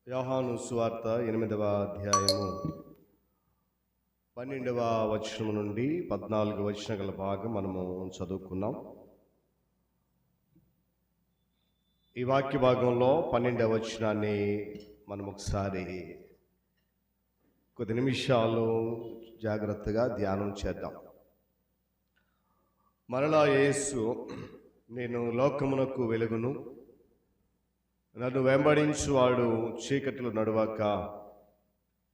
యోహాను సువార్త 8వ అధ్యాయము 12వ వచనం నుండి 14 వచనం గల భాగం మనము చదువుకున్నాం. ఈ వాక్య భాగంలో 12వ వచనాన్ని మనం ఒకసారి కొద్ది నిమిషాలు జాగ్రత్తగా ధ్యానం చేద్దాం. మరలా యేసు, నేను లోకమునకు వెలుగును, నన్ను వెంబడించువాడు చీకటిలో నడవక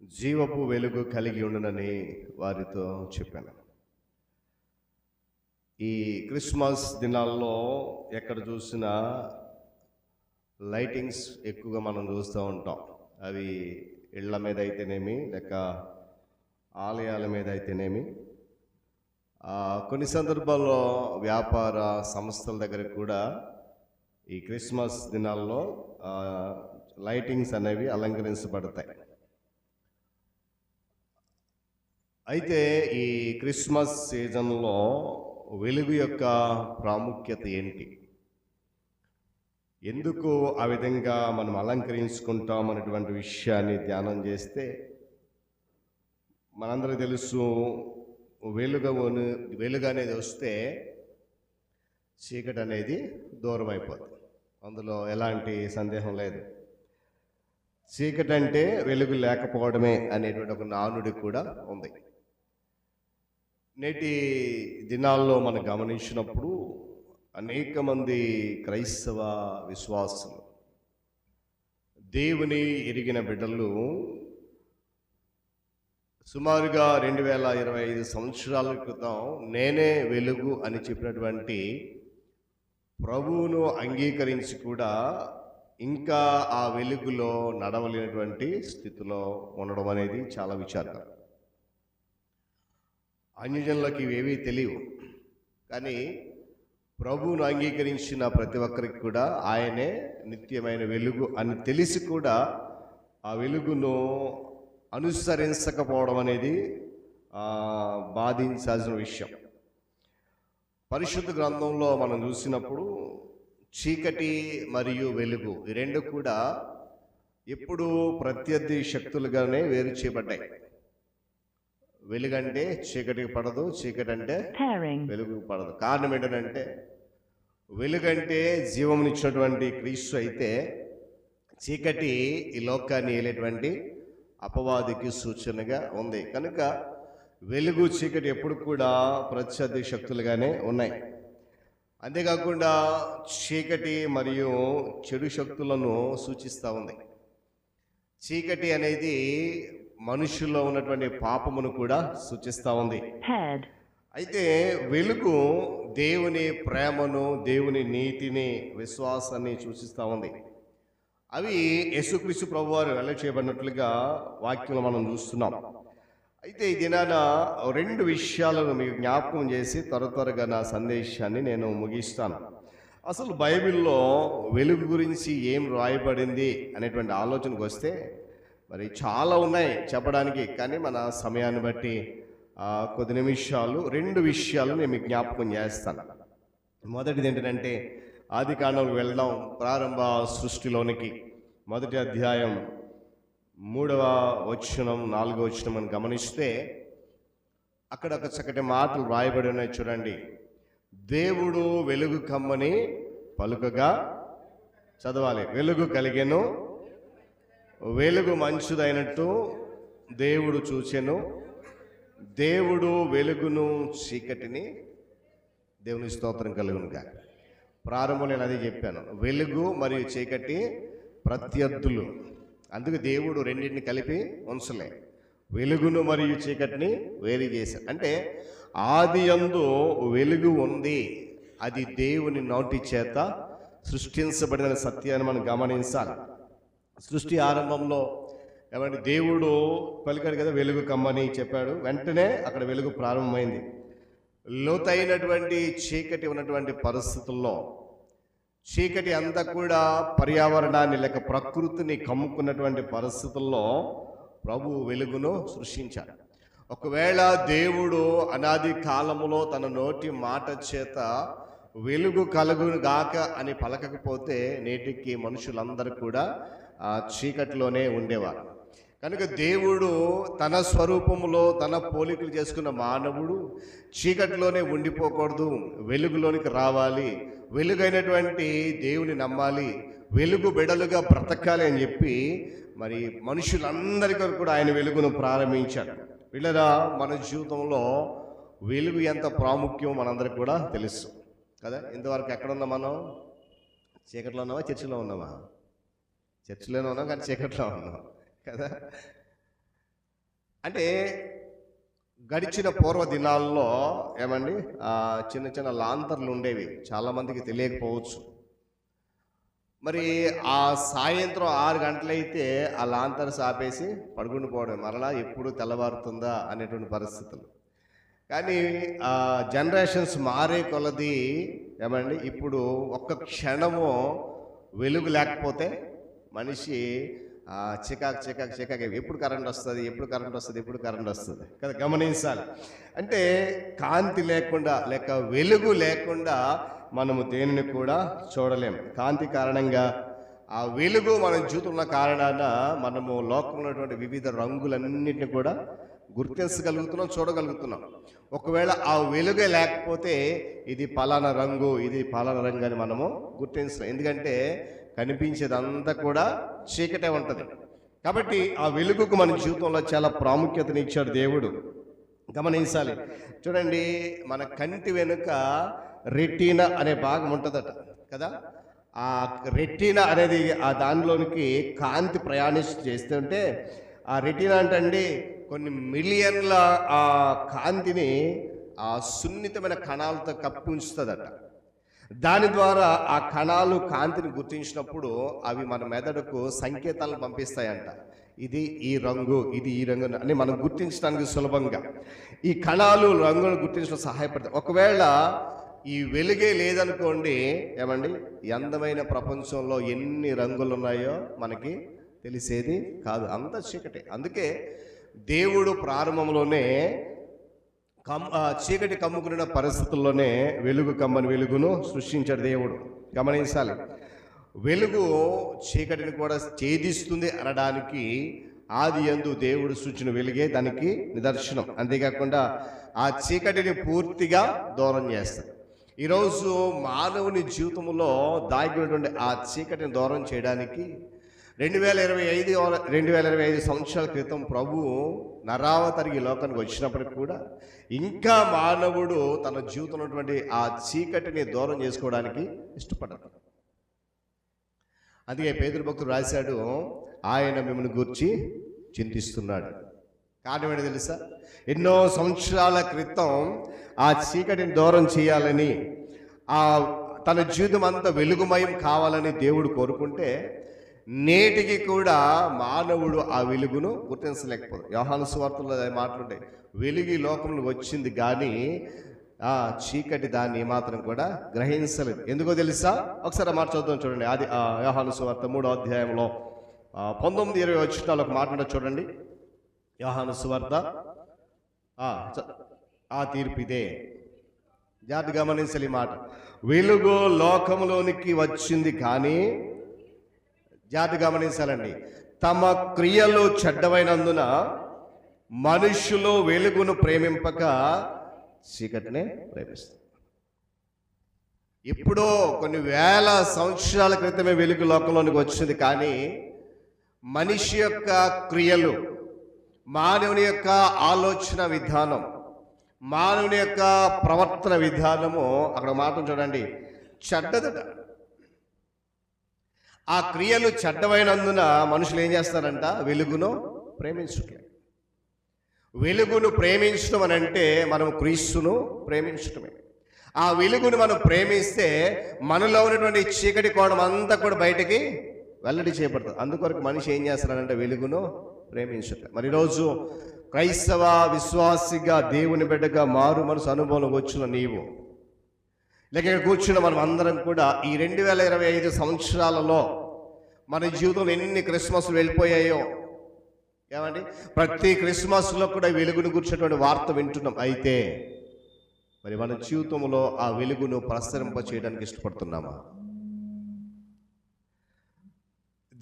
జీవపు వెలుగు కలిగి ఉండునని వారితో చెప్పాను. ఈ క్రిస్మస్ దినాల్లో ఎక్కడ చూసినా లైటింగ్స్ ఎక్కువగా మనం చూస్తూ ఉంటాం. అవి ఇళ్ల మీద అయితేనేమి, లేక ఆలయాల మీద అయితేనేమి, కొన్ని సందర్భాల్లో వ్యాపార సంస్థల దగ్గర కూడా ఈ క్రిస్మస్ దినాల్లో లైటింగ్స్ అనేవి అలంకరించబడతాయి. అయితే ఈ క్రిస్మస్ సీజన్లో వెలుగు యొక్క ప్రాముఖ్యత ఏంటి, ఎందుకు ఆ విధంగా మనం అలంకరించుకుంటాం అనేటువంటి విషయాన్ని ధ్యానం చేస్తే మనందరికీ తెలుసు, వెలుగు అనేది వస్తే చీకటి అనేది దూరం అయిపోతుంది. అందులో ఎలాంటి సందేహం లేదు. చీకటి అంటే వెలుగు లేకపోవడమే అనేటువంటి ఒక నానుడి కూడా ఉంది. నేటి దినాల్లో మనం గమనించినప్పుడు అనేక మంది క్రైస్తవ విశ్వాసులు, దేవుని ఎరిగిన బిడ్డలు సుమారుగా 2025 సంవత్సరాల క్రితం నేనే వెలుగు అని చెప్పినటువంటి ప్రభువును అంగీకరించి కూడా ఇంకా ఆ వెలుగులో నడవలేనటువంటి స్థితిలో ఉండడం అనేది చాలా విచారకరం. అన్యజనులకు ఇవేవీ తెలియవు, కానీ ప్రభువును అంగీకరించిన ప్రతి ఒక్కరికి కూడా ఆయనే నిత్యమైన వెలుగు అని తెలిసి కూడా ఆ వెలుగును అనుసరించకపోవడం అనేది బాధించాల్సిన విషయం. పరిశుద్ధ గ్రంథంలో మనం చూసినప్పుడు చీకటి మరియు వెలుగు ఈ రెండు కూడా ఎప్పుడు ప్రత్యర్థి శక్తులుగానే వేరు చేయబడ్డాయి. వెలుగంటే చీకటికి పడదు, చీకటి అంటే వెలుగు పడదు. కారణం ఏంటంటే, వెలుగంటే జీవమునిచ్చినటువంటి క్రీస్తు అయితే, చీకటి ఈ లోకాన్ని ఏలేటువంటి అపవాదికి సూచనగా ఉంది. కనుక వెలుగు చీకటి ఎప్పుడు కూడా ప్రత్యర్థి శక్తులుగానే ఉన్నాయి. అంతేకాకుండా చీకటి మరియు చెడు శక్తులను సూచిస్తూ ఉంది. చీకటి అనేది మనుషుల్లో ఉన్నటువంటి పాపమును కూడా సూచిస్తూ ఉంది. అయితే వెలుగు దేవుని ప్రేమను, దేవుని నీతిని, విశ్వాసాన్ని సూచిస్తూ ఉంది. అవి యేసుక్రీస్తు ప్రభువారు వెల్లడి చేయబడినట్లుగా వాక్యంలో మనం చూస్తున్నాం. అయితే ఈ దినాన 2 విషయాలను మీకు జ్ఞాపకం చేసి త్వరగా నా సందేశాన్ని నేను ముగిస్తాను. అసలు బైబిల్లో వెలుగు గురించి ఏం రాయబడింది అనేటువంటి ఆలోచనకు వస్తే మరి చాలా ఉన్నాయి చెప్పడానికి, కానీ మన సమయాన్ని బట్టి కొద్ది నిమిషాలు 2 విషయాలు నేను మీకు జ్ఞాపకం చేస్తాను. మొదటిది ఏంటంటే, ఆది కాండంలోకి వెళ్దాం. ప్రారంభ సృష్టిలోనికి 1వ అధ్యాయం 3వ వచనం 4వ వచనం అని గమనిస్తే అక్కడ ఒక చక్కటి మాటలు రాయబడి ఉన్నాయి. చూడండి. దేవుడు వెలుగు కమ్మని పలుకగా, చదవాలి, వెలుగు కలిగెను, వెలుగు మంచిదైనట్టు దేవుడు చూచెను, దేవుడు వెలుగును చీకటిని, దేవుని స్తోత్రం కలుగునుగా. ప్రారంభంలో నేను అదే చెప్పాను, వెలుగు మరియు చీకటి ప్రత్యర్థులు. అందుకు దేవుడు రెండింటిని కలిపి ఉంచలే, వెలుగును మరియు చీకటిని వేరు చేశాడు. అంటే ఆది యందు వెలుగు ఉంది, అది దేవుని నోటి చేత సృష్టించబడిన సత్యాన్ని మనం గమనించాలి. సృష్టి ఆరంభంలో ఏమంటే దేవుడు పలికాడు కదా, వెలుగు కమ్మని చెప్పాడు. వెంటనే అక్కడ వెలుగు ప్రారంభమైంది. లోతైనటువంటి చీకటి ఉన్నటువంటి పరిస్థితుల్లో, చీకటి అంతా కూడా పర్యావరణాన్ని లేక ప్రకృతిని కమ్ముకున్నటువంటి పరిస్థితుల్లో ప్రభు వెలుగును సృష్టించాడు. ఒకవేళ దేవుడు అనాది కాలములో తన నోటి మాట చేత వెలుగు కలుగును గాక అని పలకకపోతే నేటికి మనుషులందరూ కూడా ఆ చీకటిలోనే ఉండేవారు. కనుక దేవుడు తన స్వరూపములో తన పోలికలు చేసుకున్న మానవుడు చీకటిలోనే ఉండిపోకూడదు, వెలుగులోనికి రావాలి, వెలుగైనటువంటి దేవుని నమ్మాలి, వెలుగు బిడలుగా బ్రతకాలి అని చెప్పి మరి మనుషులందరికీ కూడా ఆయన వెలుగును ప్రారంభించాడు. వీళ్ళరా మన జీవితంలో వెలుగు ఎంత ప్రాముఖ్యం మనందరికి కూడా తెలుసు కదా. ఇంతవరకు ఎక్కడున్నాం మనం? చీకట్లో ఉన్నామా, చర్చిలో ఉన్నామా? చర్చిలోనే ఉన్నాం కానీ చీకట్లో ఉన్నాం కదా. అంటే గడిచిన పూర్వ దినాల్లో ఏమండి చిన్న చిన్న లాంతర్లు ఉండేవి, చాలామందికి తెలియకపోవచ్చు. మరి ఆ సాయంత్రం 6 గంటలైతే ఆ లాంతర్స్ ఆపేసి పడుకుని పోవడం, మరలా ఎప్పుడు తెల్లవారుతుందా అనేటువంటి పరిస్థితులు. కానీ జనరేషన్స్ మారే కొలది ఏమండి ఇప్పుడు ఒక్క క్షణము వెలుగు లేకపోతే మనిషి చికాకు ఎప్పుడు కరెంట్ వస్తుంది కదా, గమనించాలి. అంటే కాంతి లేకుండా లేక వెలుగు లేకుండా మనము దేనిని కూడా చూడలేం. కాంతి కారణంగా ఆ వెలుగు మన జీవితంలో కారణాన మనము లోకంలో ఉన్నటువంటి వివిధ రంగులన్నింటినీ కూడా గుర్తించగలుగుతున్నాం, చూడగలుగుతున్నాం. ఒకవేళ ఆ వెలుగే లేకపోతే ఇది పలానా రంగు, ఇది పలానా రంగు అని మనము గుర్తించలేం. ఎందుకంటే కనిపించేదంతా కూడా చీకటే ఉంటుంది. కాబట్టి ఆ వెలుగుకు మన జీవితంలో చాలా ప్రాముఖ్యతనిచ్చాడు దేవుడు. గమనించాలి. చూడండి, మన కంటి వెనుక రెటీనా అనే భాగం ఉంటుందట కదా. ఆ రెటీనా అనేది ఆ దానిలోనికి కాంతి చేస్తుంటే ఆ రెటీనా అంటే కొన్ని మిలియన్ల ఆ కాంతిని ఆ సున్నితమైన కణాలతో కప్పి ఉంచుతుందట. దాని ద్వారా ఆ కణాలు కాంతిని గుర్తించినప్పుడు అవి మన మెదడుకు సంకేతాలను పంపిస్తాయంట. ఇది ఈ రంగు, ఇది ఈ రంగు అని మనం గుర్తించడానికి సులభంగా ఈ కణాలు రంగులను గుర్తించడం సహాయపడతాయి. ఒకవేళ ఈ వెలుగే లేదనుకోండి ఏమండి, అందమైన ప్రపంచంలో ఎన్ని రంగులు ఉన్నాయో మనకి తెలిసేది కాదు, అంత చీకటి. అందుకే దేవుడు ప్రారంభంలోనే చీకటి కమ్ముకున్న పరిస్థితుల్లోనే వెలుగును సృష్టించాడు దేవుడు. గమనించాలి, వెలుగు చీకటిని కూడా ఛేదిస్తుంది అనడానికి ఆది యందు దేవుడు సృష్టించిన వెలుగే దానికి నిదర్శనం. అంతేకాకుండా ఆ చీకటిని పూర్తిగా దూరం చేస్తుంది. ఈరోజు మానవుని జీవితంలో దాగినటువంటి ఆ చీకటిని దూరం చేయడానికి 2025 సంవత్సరాల క్రితం ప్రభువు నరావతరికి లోకానికి వచ్చినప్పటికి కూడా ఇంకా మానవుడు తన జీవితంలో ఉన్నటువంటి ఆ చీకటిని దూరం చేసుకోవడానికి ఇష్టపడ్డాడు. అందుకే పేతురు భక్తుడు రాశాడు, ఆయన మిమ్మల్ని గూర్చి చింతిస్తున్నాడు. కారణం ఏంటో తెలుసా? ఎన్నో సంవత్సరాల క్రితం ఆ చీకటిని దూరం చేయాలని, తన జీవితం అంతా వెలుగుమయం కావాలని దేవుడు కోరుకుంటే నేటికి కూడా మానవుడు ఆ వెలుగును గుర్తించలేకపోదు. యోహాను సువార్తలో మాట్లాడే వెలుగు లోకంలో వచ్చింది కానీ ఆ చీకటి దాన్ని ఏమాత్రం కూడా గ్రహించలేదు. ఎందుకో తెలుసా? ఒకసారి మాట చదువుతాం చూడండి. అది యోహాను సువార్త 3వ అధ్యాయంలో 19-20 వచనాలు ఒక మాట చూడండి. యోహాను సువార్త ఆ తీర్పిదే. జాగ్రత్త గమనించాలి ఈ మాట. వెలుగు లోకంలోనికి వచ్చింది కానీ, జాగ్రత్త గమనించాలండి, తమ క్రియలు చెడ్డమైనందున మనుష్యులు వెలుగును ప్రేమింపక చీకటినే ప్రేమిస్తారు. ఎప్పుడో కొన్ని వేల సంవత్సరాల క్రితమే వెలుగు లోకంలోనికి వచ్చింది కానీ మనిషి యొక్క క్రియలు, మానవుని యొక్క ఆలోచన విధానం, మానవుని యొక్క ప్రవర్తన విధానము, అక్కడ మాత్రం చూడండి, చెడ్డదట. ఆ క్రియలు చెడ్డమైనందున మనుషులు ఏం చేస్తారంట? వెలుగును ప్రేమించట్లేదు. వెలుగును ప్రేమించడం అని అంటే మనం క్రీస్తును ప్రేమించటమే. ఆ వెలుగును మనం ప్రేమిస్తే మనలో ఉన్నటువంటి చీకటి కోణం అంతా కూడా బయటికి వెల్లడి చేయబడుతుంది. అందుకొరకు మనిషి ఏం చేస్తారంటే వెలుగును ప్రేమించట్లేదు. మరి ఈరోజు క్రైస్తవ విశ్వాసిగా, దేవుని బిడ్డగా మారు మనసు అనుభవం వచ్చిన నీవు, లేక ఇక్కడ కూర్చున్న మనం అందరం కూడా ఈ 2025 సంవత్సరాలలో మన జీవితంలో ఎన్ని క్రిస్మస్లు వెళ్ళిపోయాయో ఏమండి, ప్రతి క్రిస్మస్లో కూడా వెలుగును గుర్చినటువంటి వార్త వింటున్నాం. అయితే మరి మన జీవితంలో ఆ వెలుగును ప్రసరింప చేయడానికి ఇష్టపడుతున్నామా?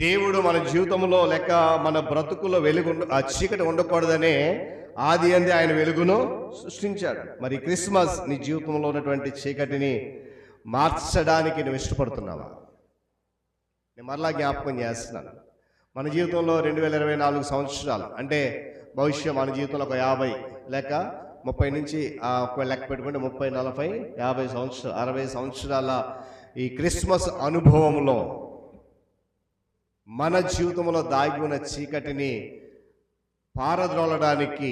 దేవుడు మన జీవితంలో లేక మన బ్రతుకులో వెలుగు ఆ చీకటి ఉండకూడదనే ఆది అందే ఆయన వెలుగును సృష్టించాడు. మరి క్రిస్మస్ నీ జీవితంలో ఉన్నటువంటి చీకటిని మార్చడానికి నువ్వు ఇష్టపడుతున్నావా? నేను మరలా జ్ఞాపకం చేస్తున్నాను. మన జీవితంలో 2024 సంవత్సరాలు అంటే భవిష్యత్ మన జీవితంలో ఒక 50 లేక 30 నుంచి ఒక లెక్క పెట్టుకుంటే 30, 40, 50 సంవత్సరాలు 60 సంవత్సరాల ఈ క్రిస్మస్ అనుభవంలో మన జీవితంలో దాగి ఉన్న చీకటిని పారద్రోలడానికి,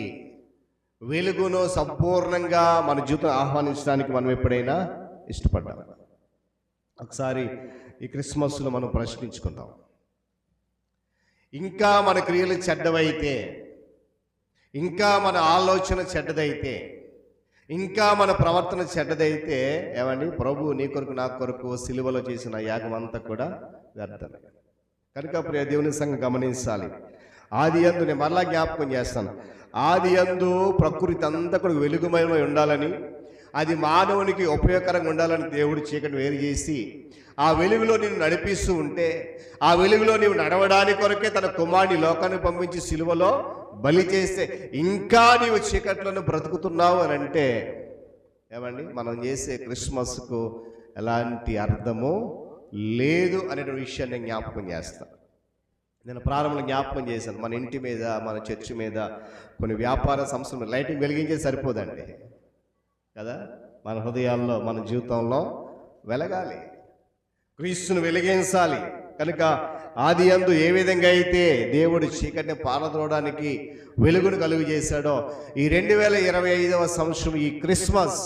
వెలుగును సంపూర్ణంగా మన జీవితం ఆహ్వానించడానికి మనం ఎప్పుడైనా ఇష్టపడ్డాం? ఒకసారి ఈ క్రిస్మస్లో మనం ప్రశ్నించుకుందాం. ఇంకా మన క్రియలు చెడ్డవైతే, ఇంకా మన ఆలోచన చెడ్డదైతే, ఇంకా మన ప్రవర్తన చెడ్డదైతే, ఏమండి, ప్రభు నీ కొరకు నా కొరకు సిలువలో చేసిన యాగం అంతా కూడా వ్యర్థమే. కనుక ప్రియ దేవుని సంగం గమనించాలి. ఆది యందు, నేను మరలా జ్ఞాపకం చేస్తాను, ఆది యందు ప్రకృతి అంతా కూడా వెలుగుమయమై ఉండాలని, అది మానవునికి ఉపయోగకరంగా ఉండాలని దేవుడు చీకటి వేరు చేసి ఆ వెలుగులో నిన్ను నడిపిస్తూ ఉంటే, ఆ వెలుగులో నీవు నడవడానికి కొరకే తన కుమారుని లోకాన్ని పంపించి సిలువలో బలి చేస్తే ఇంకా నీవు చీకట్లను బ్రతుకుతున్నావు అని అంటే, ఏమండి, మనం చేసే క్రిస్మస్కు ఎలాంటి అర్థము లేదు అనే విషయాన్ని జ్ఞాపకం చేస్తాను. నేను ప్రారంభంలో జ్ఞాపకం చేశాను, మన ఇంటి మీద, మన చర్చి మీద, కొన్ని వ్యాపార సంస్థలు లైటింగ్ వెలిగించే సరిపోదండి కదా. మన హృదయాల్లో, మన జీవితంలో వెలగాలి, క్రీస్తును వెలిగించాలి. కనుక ఆది యందు ఏ విధంగా అయితే దేవుడు చీకటిని పారద్రోవడానికి వెలుగును కలుగు చేశాడో, ఈ 2025వ సంవత్సరం ఈ క్రిస్మస్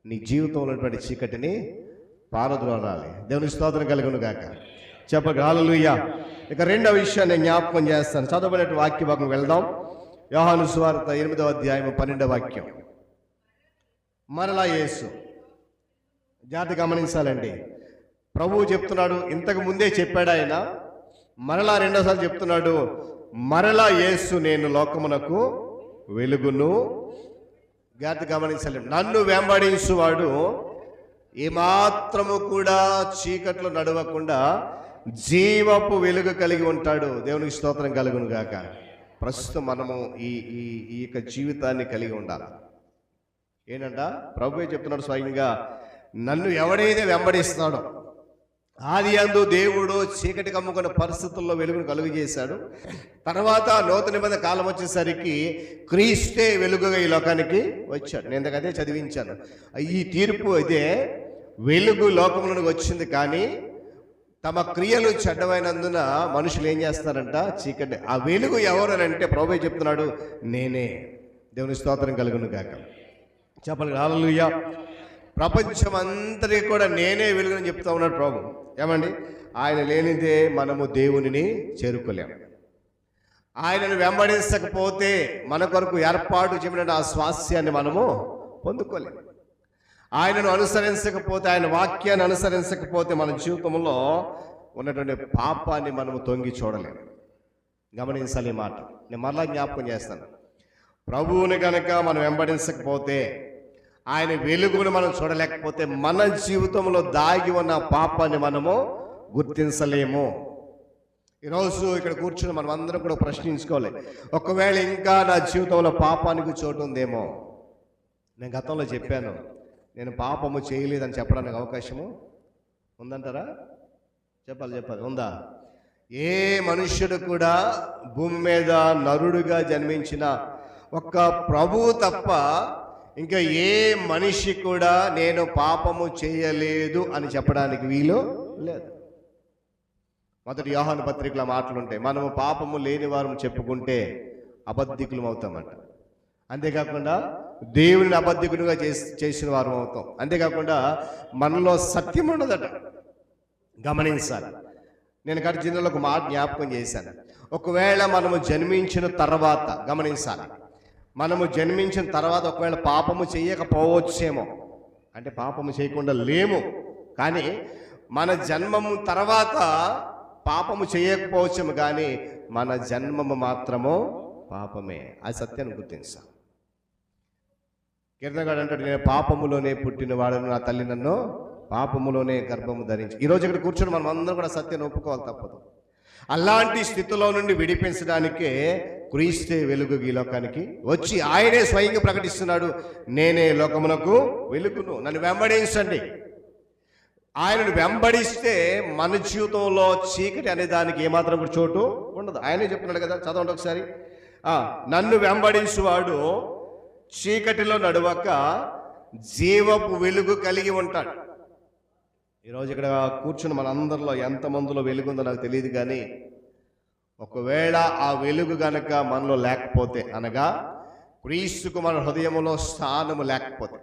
నీ జీవితంలో ఉన్నటువంటి చీకటిని పారద్రోలాలి. దేవుని స్తోత్రం కలుగును గాక. చెప్పగా హల్లెలూయా. ఇక రెండవ విషయాన్ని జ్ఞాపకం చేస్తాను. చదవబడిన వాక్య భాగం వెళ్దాం. యోహాను సువార్త 8వ అధ్యాయం 12వ వాక్యం. మరలా యేసు, జాగ్రత్త గమనించాలండి, ప్రభువు చెప్తున్నాడు, ఇంతకు ముందే చెప్పాడు ఆయన, మరలా రెండోసారి చెప్తున్నాడు, మరలా యేసు నేను లోకమునకు వెలుగును. జాగ్రత్త గమనించాలి, నన్ను వెంబడించువాడు ఏమాత్రము కూడా చీకట్లో నడవకుండా జీవపు వెలుగు కలిగి ఉంటాడు. దేవునికి స్తోత్రం కలుగును గాక. ప్రస్తుతం మనము ఈ యొక్క జీవితాన్ని కలిగి ఉండాలి. ఏంటంట, ప్రభువే చెప్తున్నాడు స్వయంగా, నన్ను ఎవడైతే వెంబడిస్తున్నాడో, ఆది యందు దేవుడు చీకటి కమ్ముకున్న పరిస్థితుల్లో వెలుగును కలుగు చేశాడు. తర్వాత నూతన నిబంధన కాలం వచ్చేసరికి క్రీస్తే వెలుగుగా ఈ లోకానికి వచ్చాడు. నేను ఇంతకదే చదివించాను. ఈ తీర్పు అయితే వెలుగు లోకంలోకి వచ్చింది, కానీ తమ క్రియలు చెడ్డమైనందున మనుషులు ఏం చేస్తారంట, చీకటి. ఆ వెలుగు ఎవరు అని అంటే ప్రభువే చెప్తున్నాడు, నేనే. దేవుని స్తోత్రం కలుగును గాక. చెప్పాలి హల్లెలూయా. ప్రపంచం అంతటికి కూడా నేనే వెలుగుని చెప్తా ఉన్నాడు ప్రభు. ఏమండి, ఆయన లేనిదే మనము దేవునిని చేరుకోలేము. ఆయనను వెంబడించకపోతే మన కొరకు ఏర్పాటు చేయబడిన ఆ స్వాస్యాన్ని మనము పొందుకోలేము. ఆయనను అనుసరించకపోతే, ఆయన వాక్యాన్ని అనుసరించకపోతే మన జీవితంలో ఉన్నటువంటి పాపాన్ని మనము తొంగి చూడలేము. గమనించాలి ఈ మాట. నేను మరలా జ్ఞాపకం చేస్తాను, ప్రభువుని కనుక మనం వెంబడించకపోతే, ఆయన వెలుగును మనం చూడలేకపోతే, మన జీవితంలో దాగి ఉన్న పాపాన్ని మనము గుర్తించలేము. ఈరోజు ఇక్కడ కూర్చుని మనం అందరం కూడా ప్రశ్నించుకోవాలి, ఒకవేళ ఇంకా నా జీవితంలో పాపానికి చోటు ఉందేమో. నేను గతంలో చెప్పాను, నేను పాపము చేయలేదని చెప్పడానికి అవకాశము ఉందంటారా? చెప్పాలి, ఉందా? ఏ మనుష్యుడు కూడా భూమి మీద నరుడుగా జన్మించిన ఒక్క ప్రభువు తప్ప ఇంకా ఏ మనిషి కూడా నేను పాపము చేయలేదు అని చెప్పడానికి వీలు లేదు. మొదటి యోహాను పత్రికల మాటలుంటాయి, మనము పాపము లేని వారు చెప్పుకుంటే అబద్ధికులం అవుతామంట. అంతేకాకుండా దేవుని అబద్ధికునిగా చేసిన వారు అవుతాం. అంతేకాకుండా మనలో సత్యం ఉండదట. గమనించాలి. నేను గత జిల్లాలో ఒక మాట జ్ఞాపకం చేశాను. ఒకవేళ మనము జన్మించిన తర్వాత, గమనించాలి, మనము జన్మించిన తర్వాత ఒకవేళ పాపము చేయకపోవచ్చేమో, అంటే పాపము చేయకుండా లేము, కానీ మన జన్మము తర్వాత పాపము చేయకపోవచ్చేమో, కానీ మన జన్మము మాత్రము పాపమే. ఆ సత్యాన్ని గుర్తించాలి. కీర్తనగాడు అంటాడు, నేను పాపములోనే పుట్టిన వాడను, నా తల్లి నన్ను పాపములోనే గర్భము ధరించి. ఈరోజు ఇక్కడ కూర్చొని మనం అందరం కూడా సత్యాన్ని ఒప్పుకోవాలి, తప్పదు. అలాంటి స్థితిలో నుండి విడిపించడానికే క్రీస్తే వెలుగు ఈ లోకానికి వచ్చి ఆయనే స్వయంగా ప్రకటిస్తున్నాడు, నేనే లోకమునకు వెలుగును, నన్ను వెంబడించండి. ఆయనను వెంబడిస్తే మన జీవితంలో చీకటి అనే దానికి ఏమాత్రం కూడా చోటు ఉండదు. ఆయనే చెప్తున్నాడు కదా, చదవండి ఒకసారి. నన్ను వెంబడించువాడు చీకటిలో నడవక జీవపు వెలుగు కలిగి ఉంటాడు. ఈరోజు ఇక్కడ కూర్చుని మనందరిలో ఎంతమందిలో వెలుగు ఉందో నాకు తెలియదు, కానీ ఒకవేళ ఆ వెలుగు గనక మనలో లేకపోతే, అనగా క్రీస్తుకు మన హృదయములో స్థానము లేకపోతే,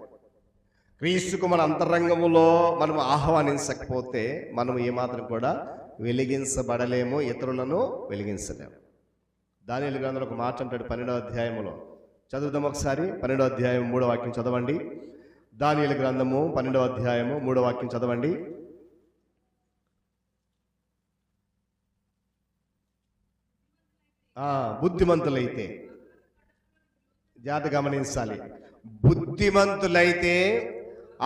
క్రీస్తుకు మన అంతరంగములో మనం ఆహ్వానించకపోతే, మనం ఏమాత్రం కూడా వెలిగించబడలేము, ఇతరులను వెలిగించలేము. దానియేలు గ్రంథంలో ఒక మాట అంటాడు 12వ అధ్యాయములో. చదువుదాం ఒకసారి. 12వ అధ్యాయం 3వ వాక్యం చదవండి. దానియేలు గ్రంథము 12వ అధ్యాయము 3వ వాక్యం చదవండి. బుద్ధిమంతులైతే, జాగ్రత్త గమనించాలి, బుద్ధిమంతులైతే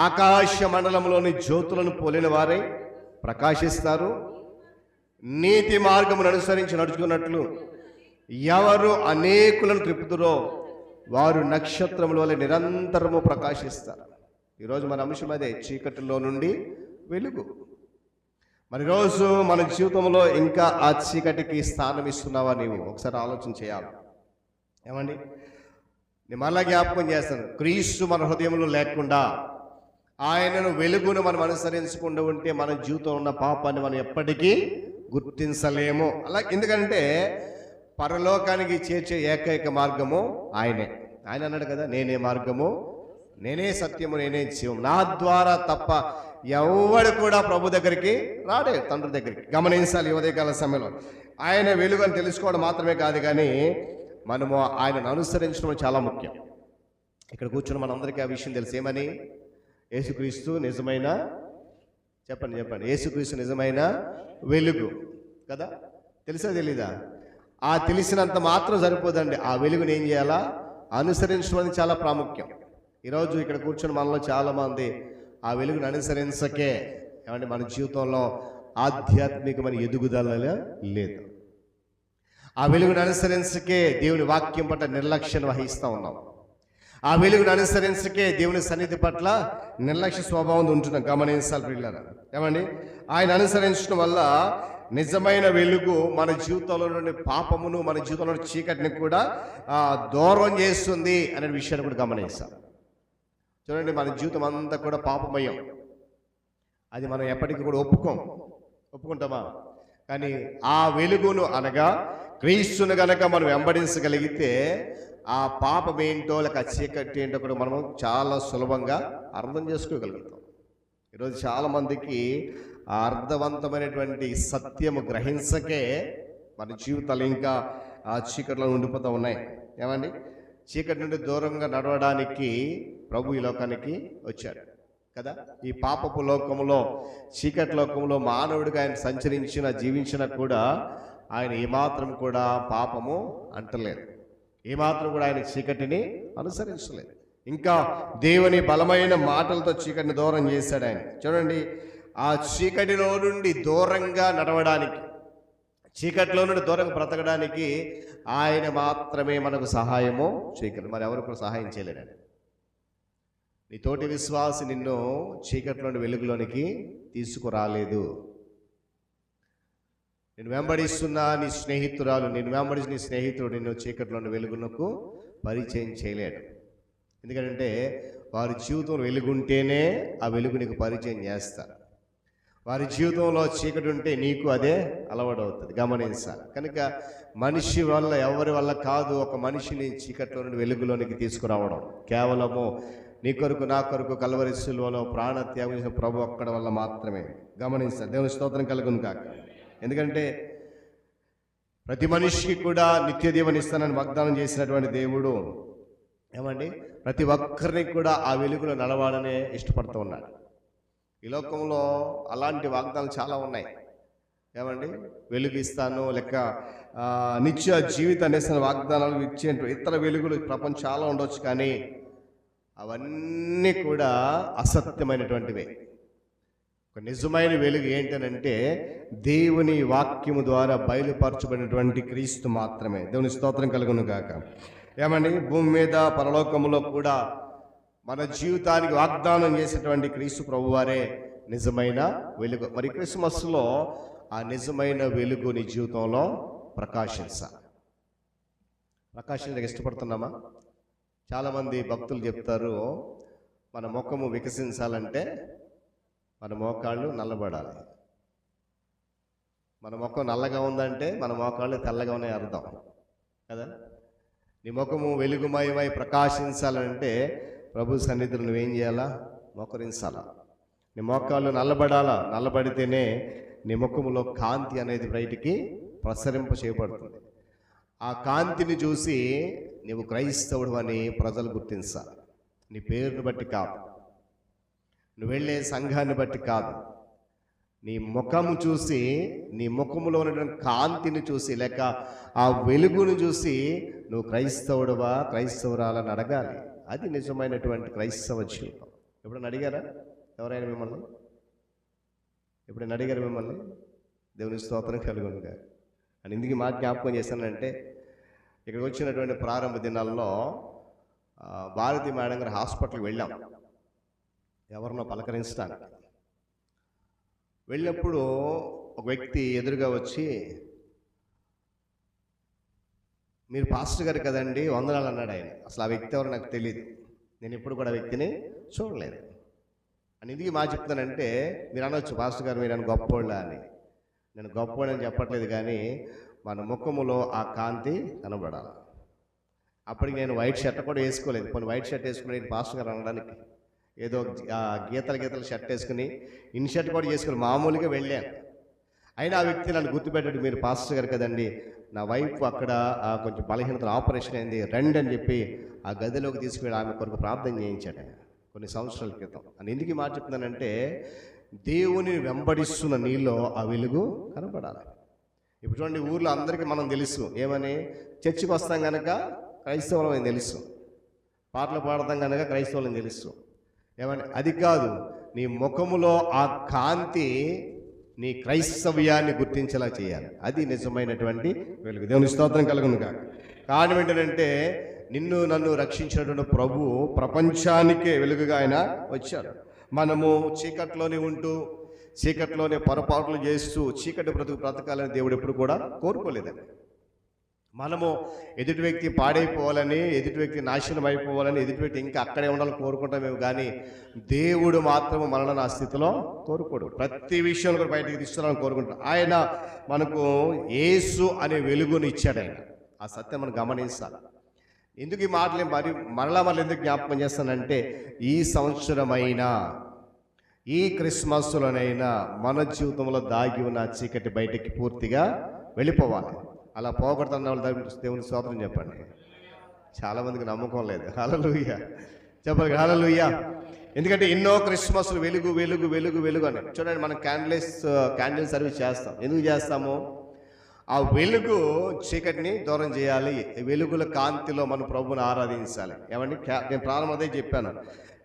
ఆకాశ మండలంలోని జ్యోతులను పోలిన వారై ప్రకాశిస్తారు. నీతి మార్గమును అనుసరించి నడుచుకున్నట్లు ఎవరు అనేకులను త్రిప్పుదురో వారు నక్షత్రముల వలె నిరంతరము ప్రకాశిస్తారు. ఈరోజు మన అంశం అదే, చీకటిలో నుండి వెలుగు. మరి రోజు మన జీవితంలో ఇంకా ఆ చీకటికి స్థానం ఇస్తున్నావా నీవు? ఒకసారి ఆలోచన చేయాలి. ఏమండి, నేను మళ్ళా జ్ఞాపకం చేస్తాను, క్రీస్తు మన హృదయంలో లేకుండా, ఆయనను వెలుగును మనం అనుసరించకుండా ఉంటే మన జీవితంలో ఉన్న పాపాన్ని మనం ఎప్పటికీ గుర్తించలేము. అలా ఎందుకంటే పరలోకానికి చేర్చే ఏకైక మార్గము ఆయనే. ఆయన అన్నాడు కదా, నేనే మార్గము, నేనే సత్యము, నేనే జీవం, నా ద్వారా తప్ప ఎవడు కూడా ప్రభు దగ్గరికి రాడే, తండ్రి దగ్గరికి. గమనించాలి, ఉదయకాల సమయంలో ఆయన వెలుగు అని తెలుసుకోవడం మాత్రమే కాదు, కానీ మనము ఆయనను అనుసరించడం చాలా ముఖ్యం. ఇక్కడ కూర్చున్న మనందరికీ ఆ విషయం తెలుసు. ఏమని? యేసుక్రీస్తు నిజమైన, చెప్పండి, యేసుక్రీస్తు నిజమైన వెలుగు కదా. తెలుసా తెలీదా? ఆ తెలిసినంత మాత్రం సరిపోదండి, ఆ వెలుగుని ఏం చేయాలా? అనుసరించడం అనేది చాలా ప్రాముఖ్యం. ఈరోజు ఇక్కడ కూర్చుని మనలో చాలామంది ఆ వెలుగుని అనుసరించకే, ఏమంటే మన జీవితంలో ఆధ్యాత్మికమైన ఎదుగుదల లేదు. ఆ వెలుగుని అనుసరించకే దేవుని వాక్యం పట్ల నిర్లక్ష్యం వహిస్తూ ఉన్నాం. ఆ వెలుగుని అనుసరించకే దేవుని సన్నిధి పట్ల నిర్లక్ష్య స్వభావం ఉంటున్నాం. గమనించాలి పిల్లలు. ఏమండి, ఆయన అనుసరించడం వల్ల నిజమైన వెలుగు మన జీవితంలో నుండి పాపమును, మన జీవితంలో చీకటిని కూడా దూరం చేస్తుంది అనే విషయాన్ని కూడా గమనిస్తాం. చూడండి, మన జీవితం అంతా కూడా పాపమయం. అది మనం ఎప్పటికీ కూడా ఒప్పుకుంటామా? కానీ ఆ వెలుగును అనగా క్రీస్తును గనక మనం వెంబడించగలిగితే ఆ పాపం ఏంటో లేక చీకటి ఏంటో కూడా మనం చాలా సులభంగా అర్థం చేసుకోగలుగుతాం. ఈరోజు చాలామందికి ఆ అర్థవంతమైనటువంటి సత్యము గ్రహించకే మన జీవితాలు ఇంకా ఆ చీకటిలో ఉండిపోతూ ఉన్నాయి. ఏమండి, చీకటి నుండి దూరంగా నడవడానికి ప్రభు ఈ లోకానికి వచ్చాడు కదా. ఈ పాపపు లోకంలో, చీకటి లోకంలో మానవుడిగా ఆయన సంచరించిన, జీవించిన కూడా ఆయన ఏమాత్రం కూడా పాపము అంటలేదు, ఏమాత్రం కూడా ఆయన చీకటిని అనుసరించలేదు. ఇంకా దేవుని బలమైన మాటలతో చీకటిని దూరం చేశాడు ఆయన. చూడండి, ఆ చీకటిలో నుండి దూరంగా నడవడానికి, చీకటిలో నుండి దూరంగా బ్రతకడానికి ఆయన మాత్రమే మనకు సహాయము చేయగలరు. మరి ఎవరు కూడా సహాయం చేయలేడు. నీ తోటి విశ్వాసి నిన్ను చీకటిలోని వెలుగులోనికి తీసుకురాలేదు. నేను వెంబడిస్తున్నా నీ స్నేహితురాలు, నేను వెంబడిస్తున్న నీ స్నేహితుడు నిన్ను చీకటిలోని వెలుగునకు పరిచయం చేయలేడు. ఎందుకంటే వారి జీవితంలో వెలుగుంటేనే ఆ వెలుగు నీకు పరిచయం చేస్తారు. వారి జీవితంలో చీకటి ఉంటే నీకు అదే అలవాటు అవుతుంది. గమనించాలి. కనుక మనిషి వల్ల, ఎవరి వల్ల కాదు ఒక మనిషిని చీకట్లో నుండి వెలుగులోనికి తీసుకురావడం. కేవలము నీ కొరకు, నా కొరకు కల్వరి శిలువలో ప్రాణ త్యాగం చేసిన ప్రభు ఒక్కడి వల్ల మాత్రమే. గమనించాలి. దేవుని స్తోత్రం కలుగును కాక. ఎందుకంటే ప్రతి మనిషికి కూడా నిత్య జీవనం ఇస్తానని వాగ్దానం చేసినటువంటి దేవుడు ఏమండి ప్రతి ఒక్కరిని కూడా ఆ వెలుగులో నడవాలనే ఇష్టపడుతూ ఉన్నాడు. ఈ లోకంలో అలాంటి వాగ్దానాలు చాలా ఉన్నాయి. ఏమండి, వెలుగు ఇస్తాను, లెక్క నిత్య జీవితాన్ని ఇస్తున్న వాగ్దానాలు ఇచ్చే ఇతర వెలుగులు ప్రపంచం చాలా ఉండొచ్చు, కానీ అవన్నీ కూడా అసత్యమైనటువంటివే. ఒక నిజమైన వెలుగు ఏంటనంటే దేవుని వాక్యము ద్వారా బయలుపరచబడినటువంటి క్రీస్తు మాత్రమే. దేవుని స్తోత్రం కలుగును గాక. ఏమండి, భూమి మీద పరలోకములో కూడా మన జీవితానికి వాగ్దానం చేసేటువంటి క్రీస్తు ప్రభువారే నిజమైన వెలుగు. మరి క్రిస్మస్లో ఆ నిజమైన వెలుగు నీ జీవితంలో ప్రకాశించడానికి ఇష్టపడుతున్నామా? చాలామంది భక్తులు చెప్తారు, మన ముఖము వికసించాలంటే మన మోకాళ్ళు నల్లబడాలి. మన ముఖం నల్లగా ఉందంటే మన మోకాళ్ళు తెల్లగా ఉన్నాయి అర్థం కదా. నీ ముఖము వెలుగుమయమై ప్రకాశించాలంటే ప్రభు సన్నిధిలో నువ్వేం చేయాలా? మోకరించాలా. నీ మోకాళ్ళు నల్లబడాలా. నల్లబడితేనే నీ ముఖములో కాంతి అనేది బయటికి ప్రసరింప చేయబడుతుంది. ఆ కాంతిని చూసి నీవు క్రైస్తవుడు అని ప్రజలు గుర్తించాలి. నీ పేరుని బట్టి కాదు, నువ్వు వెళ్ళే సంఘాన్ని బట్టి కాదు, నీ ముఖము చూసి, నీ ముఖములో ఉన్నటువంటి కాంతిని చూసి, లేక ఆ వెలుగును చూసి నువ్వు క్రైస్తవుడువా క్రైస్తవురాలని అడగాలి. అది నిజమైనటువంటి క్రైస్తవ జీవితం. ఎప్పుడైనా అడిగారా ఎవరైనా మిమ్మల్ని? ఎప్పుడైనా అడిగారు మిమ్మల్ని? దేవుని స్తోత్రం కలుగునుగా అని ఎందుకు మాట జ్ఞాపకం చేశానంటే, ఇక్కడికి వచ్చినటువంటి ప్రారంభ దినాల్లో భారతి మేడం గారు హాస్పిటల్కి వెళ్ళాం ఎవరినో పలకరించడానికి. వెళ్ళినప్పుడు ఒక వ్యక్తి ఎదురుగా వచ్చి, మీరు పాస్టర్ గారు కదండి, వందనాలు అన్నాడు ఆయన. అసలు ఆ వ్యక్తి ఎవరు నాకు తెలియదు, నేను ఎప్పుడు కూడా ఆ వ్యక్తిని చూడలేదు. అని ఎందుకు మా చెప్తానంటే, మీరు అనొచ్చు పాస్టర్ గారు మీరు అని గొప్పోళ్ళ అని. నేను గొప్పోడని చెప్పట్లేదు, కానీ మన ముఖములో ఆ కాంతి కనబడాలి. అప్పటికి నేను వైట్ షర్ట్ కూడా వేసుకోలేదు. కొన్ని వైట్ షర్ట్ వేసుకుని పాస్టర్ గారు అనడానికి ఏదో గీతల షర్ట్ వేసుకుని ఇన్ షర్ట్ కూడా చేసుకుని మామూలుగా వెళ్ళాను. అయినా ఆ వ్యక్తి నన్ను గుర్తుపెట్టాడు, మీరు పాస్టర్ గారు కదండి, నా వైఫ్ అక్కడ కొంచెం బలహీనతలు ఆపరేషన్ అయింది, రండి అని చెప్పి ఆ గదిలోకి తీసుకువెళ్ళి ఆమె కొరకు ప్రార్థన చేయించాడు కొన్ని సంవత్సరాల క్రితం. అని ఎందుకు మాట చెప్తున్నానంటే, దేవుని వెంబడిస్తున్న నీలో ఆ వెలుగు కనపడాలి. ఇప్పుడు చూడండి, ఊర్లో అందరికీ మనం తెలుసు ఏమని, చర్చికి వస్తాం కనుక క్రైస్తవులని తెలుసు, పాటలు పాడతాం కనుక క్రైస్తవులని తెలుసు. ఏమని? అది కాదు, నీ ముఖములో ఆ కాంతి నీ క్రైస్తవ్యాన్ని గుర్తించేలా చేయాలి. అది నిజమైనటువంటి వెలుగు. దేవుని స్తోత్రం కలుగును కాక. కారణం ఏంటంటే, నిన్ను నన్ను రక్షించినటువంటి ప్రభు ప్రపంచానికే వెలుగుగా ఆయన వచ్చాడు. మనము చీకట్లోనే ఉంటూ చీకట్లోనే పొరపాట్లు చేస్తూ చీకటి బ్రతకాలని దేవుడు ఎప్పుడు కూడా కోరుకోలేదండి. మనము ఎదుటి వ్యక్తి పాడైపోవాలని, ఎదుటి వ్యక్తి నాశనం అయిపోవాలని, ఎదుటి వ్యక్తి ఇంకా అక్కడే ఉండాలని కోరుకుంటామేమో, కానీ దేవుడు మాత్రము మనల్ని ఆ స్థితిలో కోరుకోడు. ప్రతి విషయంలో కూడా బయటికి తీసుకురావాలని కోరుకుంటాడు. ఆయన మనకు యేసు అనే వెలుగుని ఇచ్చాడు. ఆయన ఆ సత్యం మనం గమనించాలి. ఎందుకు ఈ మాటలు మరలా ఎందుకు జ్ఞాపకం చేస్తానంటే, ఈ సంవత్సరమైనా ఈ క్రిస్మస్లోనైనా మన జీవితంలో దాగి ఉన్న చీకటి బయటికి పూర్తిగా వెళ్ళిపోవాలి. అలా పోగొడుతున్న వాళ్ళు దేవుని స్తోత్రం చెప్పండి. చాలామందికి నమ్మకం లేదు. హల్లెలూయా చెప్పండి, హల్లెలూయా. ఎందుకంటే ఎన్నో క్రిస్మస్లు వెలుగు వెలుగు వెలుగు వెలుగు అని. చూడండి, మనం క్యాండిల్ సర్వీస్ చేస్తాం. ఎందుకు చేస్తాము? ఆ వెలుగు చీకటిని దూరం చేయాలి. వెలుగుల కాంతిలో మన ప్రభువుని ఆరాధించాలి. ఏమండి, నేను ప్రారంభం అదే చెప్పాను.